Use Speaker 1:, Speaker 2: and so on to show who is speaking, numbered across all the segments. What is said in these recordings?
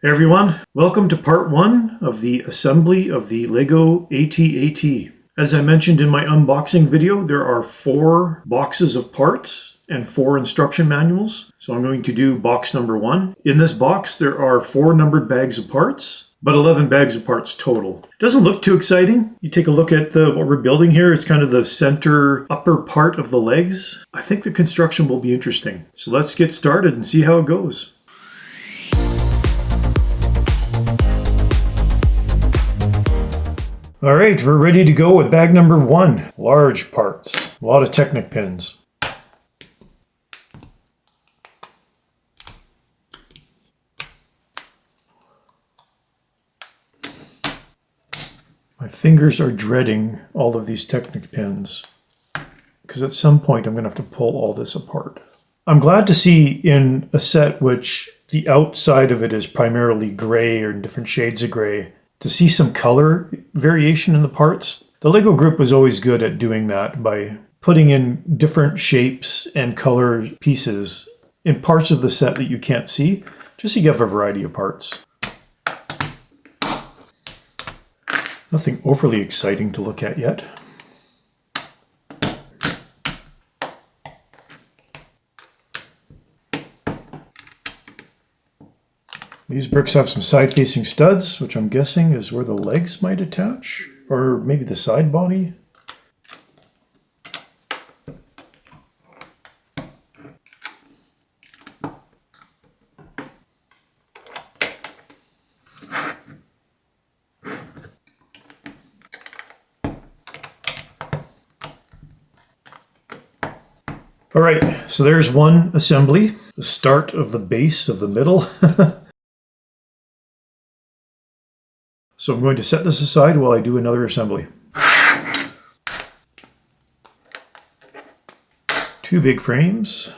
Speaker 1: Hey everyone, welcome to part 1 of the assembly of the LEGO AT-AT. As I mentioned in my unboxing video, there are 4 boxes of parts and 4 instruction manuals. So I'm going to do box number 1. In this box there are 4 numbered bags of parts, but 11 bags of parts total. Doesn't look too exciting. You take a look at what we're building here. It's kind of the center upper part of the legs. I think the construction will be interesting. So let's get started and see how it goes. All right, we're ready to go with bag number 1. Large parts, a lot of Technic pins. My fingers are dreading all of these Technic pins because at some point I'm going to have to pull all this apart. I'm glad to see in a set which the outside of it is primarily gray or different shades of gray, to see some color variation in the parts. The LEGO group was always good at doing that by putting in different shapes and color pieces in parts of the set that you can't see, just so you have a variety of parts. Nothing overly exciting to look at yet. These bricks have some side-facing studs, which I'm guessing is where the legs might attach, or maybe the side body. All right, so there's one assembly, the start of the base of the middle. So I'm going to set this aside while I do another assembly. 2 big frames.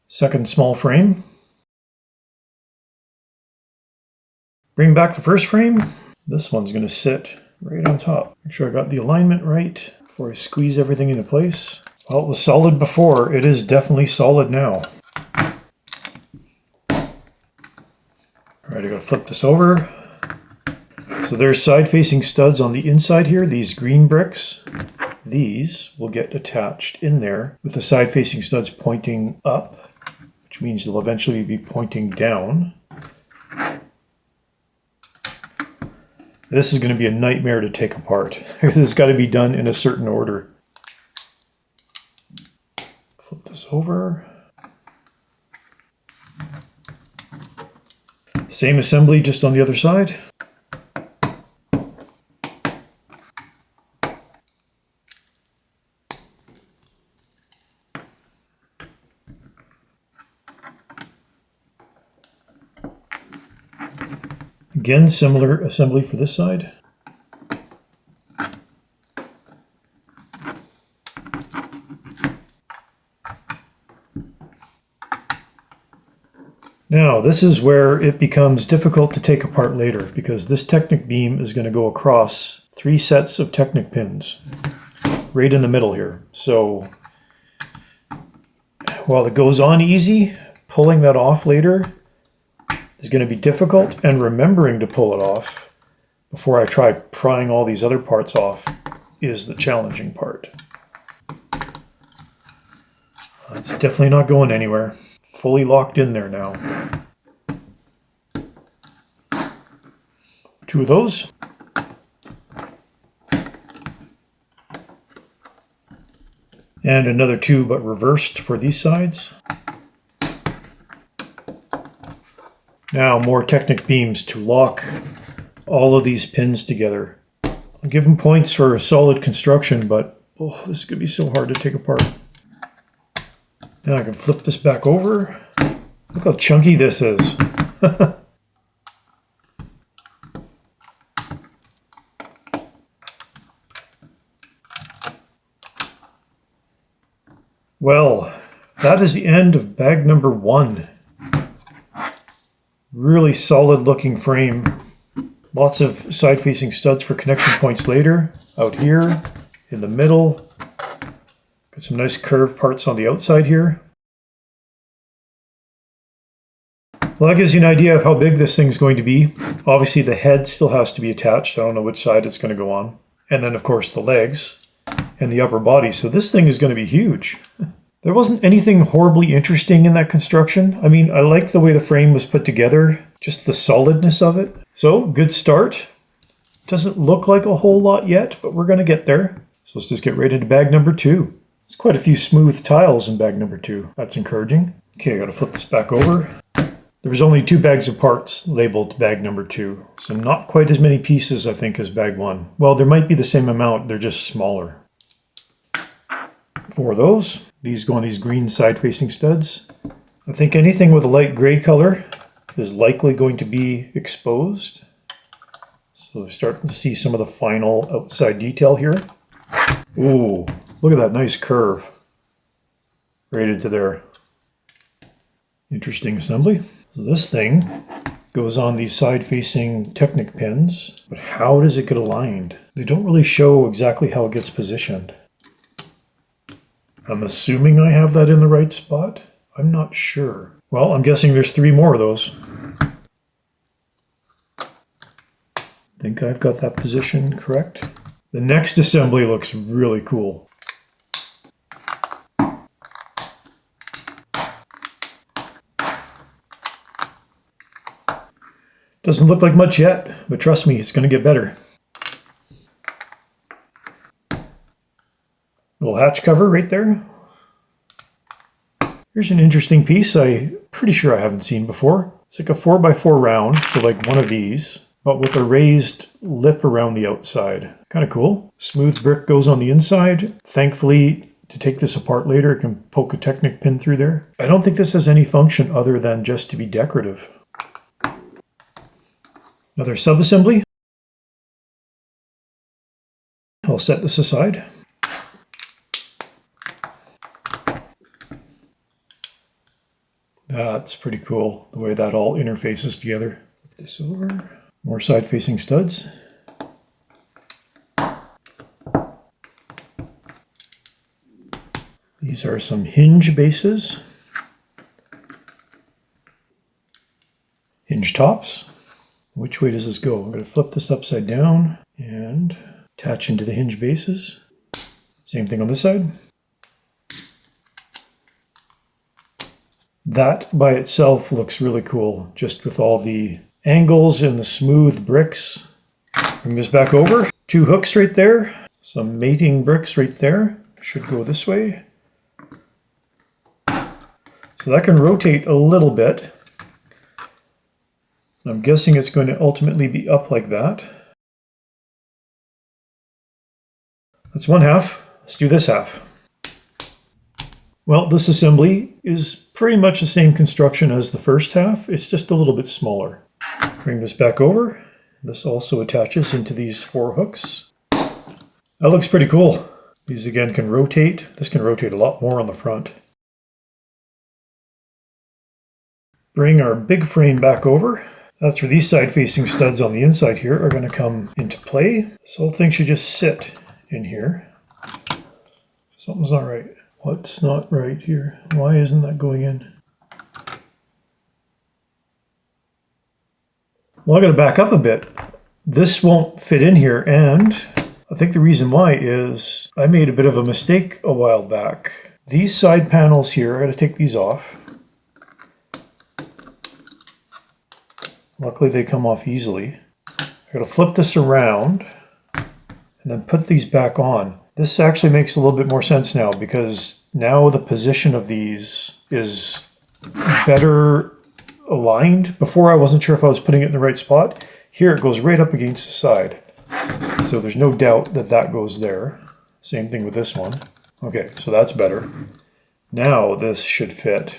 Speaker 1: Second small frame. Bring back the first frame. This one's going to sit right on top. Make sure I got the alignment right before I squeeze everything into place. Well, it was solid before. It is definitely solid now. All right, I gotta flip this over. So there's side-facing studs on the inside here, these green bricks. These will get attached in there with the side-facing studs pointing up, which means they'll eventually be pointing down. This is going to be a nightmare to take apart. This has got to be done in a certain order. Flip this over. Same assembly, just on the other side. Again, similar assembly for this side. Now, this is where it becomes difficult to take apart later, because this Technic beam is going to go across 3 sets of Technic pins right in the middle here. So while it goes on easy, pulling that off later is going to be difficult, and remembering to pull it off before I try prying all these other parts off is the challenging part. It's definitely not going anywhere. Fully locked in there now. 2 of those. And another 2, but reversed for these sides. Now more Technic beams to lock all of these pins together. I'll give them points for a solid construction, but oh, this is going to be so hard to take apart. Now I can flip this back over. Look how chunky this is. Well, that is the end of bag number 1. Really solid looking frame. Lots of side-facing studs for connection points later. Out here, in the middle, Got some nice curved parts on the outside here. Well, that gives you an idea of how big this thing's going to be. Obviously the head still has to be attached. I don't know which side it's going to go on. And then of course the legs and the upper body. So this thing is going to be huge. There wasn't anything horribly interesting in that construction. I mean, I like the way the frame was put together, just the solidness of it. So good start. Doesn't look like a whole lot yet, but we're going to get there. So let's just get right into bag number 2. There's quite a few smooth tiles in bag number 2. That's encouraging. Okay, I got to flip this back over. There was only 2 bags of parts labeled bag number 2, so not quite as many pieces, I think, as bag 1. Well, there might be the same amount, they're just smaller. 4 of those. These go on these green side-facing studs. I think anything with a light gray color is likely going to be exposed. So we're starting to see some of the final outside detail here. Ooh, look at that nice curve right into there. Interesting assembly. So this thing goes on these side-facing Technic pins, but how does it get aligned? They don't really show exactly how it gets positioned. I'm assuming I have that in the right spot. I'm not sure. Well, I'm guessing there's 3 more of those. I think I've got that position correct. The next assembly looks really cool. Doesn't look like much yet, but trust me, it's going to get better. Little hatch cover right there. Here's an interesting piece I'm pretty sure I haven't seen before. It's like a 4x4 round, so like one of these, but with a raised lip around the outside. Kind of cool. Smooth brick goes on the inside. Thankfully, to take this apart later, it can poke a Technic pin through there. I don't think this has any function other than just to be decorative. Another sub-assembly. I'll set this aside. That's pretty cool, the way that all interfaces together. Flip this over. More side-facing studs. These are some hinge bases. Hinge tops. Which way does this go? I'm going to flip this upside down and attach into the hinge bases. Same thing on this side. That by itself looks really cool, just with all the angles and the smooth bricks. Bring this back over. 2 hooks right there. Some mating bricks right there. Should go this way. So that can rotate a little bit. I'm guessing it's going to ultimately be up like that. That's one half. Let's do this half. Well, this assembly is pretty much the same construction as the first half. It's just a little bit smaller. Bring this back over. This also attaches into these 4 hooks. That looks pretty cool. These again can rotate. This can rotate a lot more on the front. Bring our big frame back over. That's where these side-facing studs on the inside here are going to come into play. This whole thing should just sit in here. Something's not right. What's not right here? Why isn't that going in? Well, I got to back up a bit. This won't fit in here, and I think the reason why is I made a bit of a mistake a while back. These side panels here, I got to take these off. Luckily they come off easily. I got to flip this around and then put these back on. This actually makes a little bit more sense now, because now the position of these is better aligned. Before I wasn't sure if I was putting it in the right spot. Here it goes right up against the side. So there's no doubt that that goes there. Same thing with this one. Okay, so that's better. Now this should fit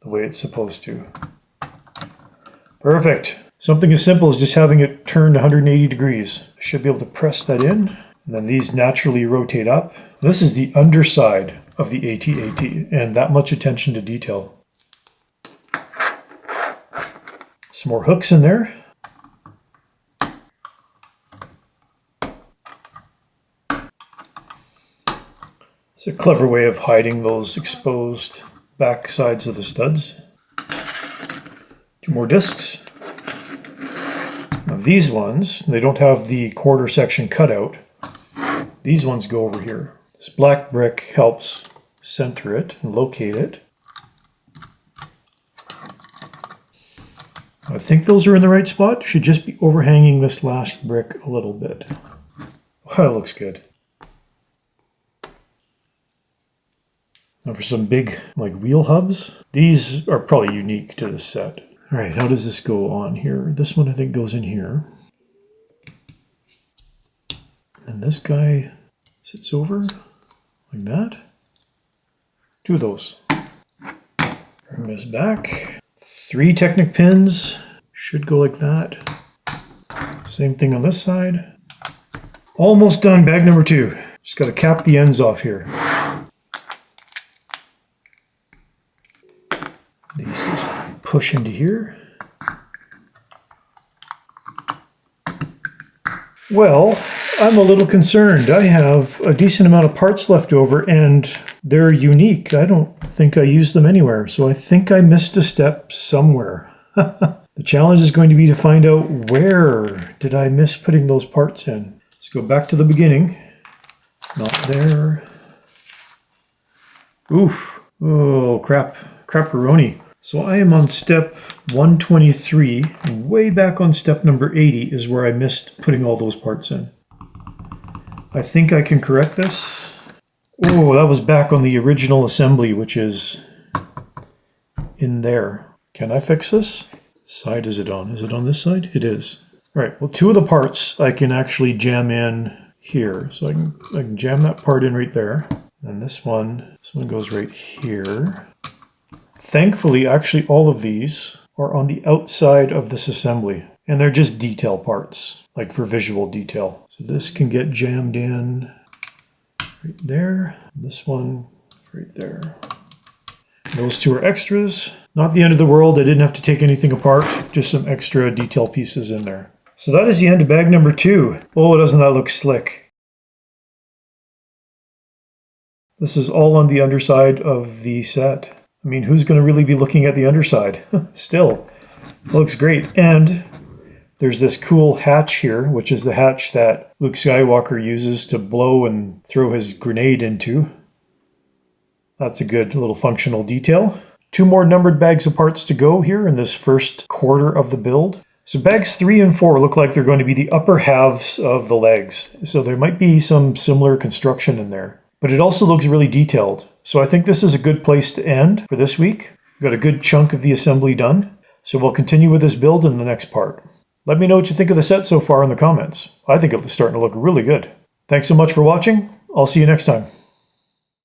Speaker 1: the way it's supposed to. Perfect. Something as simple as just having it turned 180 degrees. I should be able to press that in. And then these naturally rotate up. This is the underside of the AT-AT, and that much attention to detail. Some more hooks in there. It's a clever way of hiding those exposed back sides of the studs. 2 more discs. Now these ones, they don't have the quarter section cut out. These ones go over here. This black brick helps center it and locate it. I think those are in the right spot. Should just be overhanging this last brick a little bit. Oh, that looks good. Now for some big like wheel hubs. These are probably unique to this set. All right, how does this go on here? This one I think goes in here. And this guy sits over like that. 2 of those. Bring this back. 3 Technic pins. Should go like that. Same thing on this side. Almost done, bag number 2. Just got to cap the ends off here. These just push into here. Well, I'm a little concerned. I have a decent amount of parts left over and they're unique. I don't think I used them anywhere, so I think I missed a step somewhere. The challenge is going to be to find out where did I miss putting those parts in. Let's go back to the beginning. Not there. Oof. Oh, crap. Crapperoni. So I am on step 123. Way back on step number 80 is where I missed putting all those parts in. I think I can correct this. Oh, that was back on the original assembly, which is in there. Can I fix this? Side is it on? Is it on this side? It is. All right, well, 2 of the parts I can actually jam in here. So I can jam that part in right there. And this one goes right here. Thankfully, actually all of these are on the outside of this assembly. And they're just detail parts, like for visual detail. So this can get jammed in right there. This one right there. Those 2 are extras. Not the end of the world. I didn't have to take anything apart. Just some extra detail pieces in there. So that is the end of bag number 2. Oh, doesn't that look slick? This is all on the underside of the set. I mean, who's going to really be looking at the underside? Still, it looks great. And there's this cool hatch here, which is the hatch that Luke Skywalker uses to blow and throw his grenade into. That's a good little functional detail. 2 more numbered bags of parts to go here in this first quarter of the build. So bags 3 and 4 look like they're going to be the upper halves of the legs. So there might be some similar construction in there. But it also looks really detailed. So I think this is a good place to end for this week. We've got a good chunk of the assembly done. So we'll continue with this build in the next part. Let me know what you think of the set so far in the comments. I think it's starting to look really good. Thanks so much for watching. I'll see you next time.